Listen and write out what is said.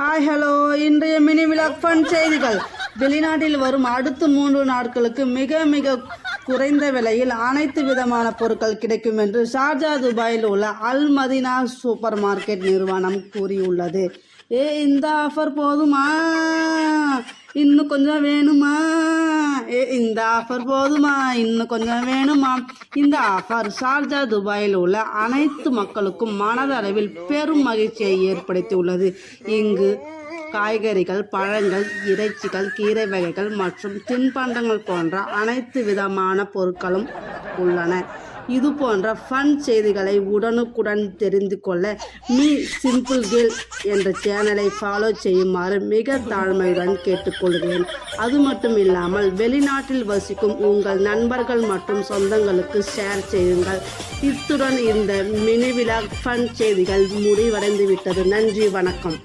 Hi hello, இன்றைய mini vlog fun செய்திகள். வெளிநாட்டில் வரும் அடுத்த 3 நாட்களுக்கு மிக மிக குறைந்த விலையில் அனைத்து விதமான பொருட்கள் கிடைக்கும் என்று ஷார்ஜா துபாயில் உள்ள அல் மதீனா சூப்பர் மார்க்கெட் நிறுவனம் கூறியுள்ளது. இந்த ஆஃபர் போதுமா? இன்னும் கொஞ்சம் வேணுமா? இந்த ஆஃபர் போதுமா? இன்னும் கொஞ்சம் வேணுமா? இந்த ஆஃபர் ஷார்ஜா துபாயில் உள்ள அனைத்து மக்களுக்கும் மனதளவில் பெரும் மகிழ்ச்சியை ஏற்படுத்தியுள்ளது. இங்கு காய்கறிகள், பழங்கள், இறைச்சிகள், கீரை வகைகள் மற்றும் தின்பண்டங்கள் போன்ற அனைத்து விதமான பொருட்களும் உள்ளன. இது போன்ற ஃபன் செய்திகளை உடனுக்குடன் தெரிந்து கொள்ள மீ சிம்பிள் கேர்ள் என்ற சேனலை ஃபாலோ செய்யுமாறு மிக தாழ்மையுடன் கேட்டுக்கொள்கிறேன். அது மட்டும் இல்லாமல் வெளிநாட்டில் வசிக்கும் உங்கள் நண்பர்கள் மற்றும் சொந்தங்களுக்கு ஷேர் செய்யுங்கள். இத்துடன் இந்த மினி விலாக் ஃபன் செய்திகள் முடிவடைந்து விட்டது. நன்றி, வணக்கம்.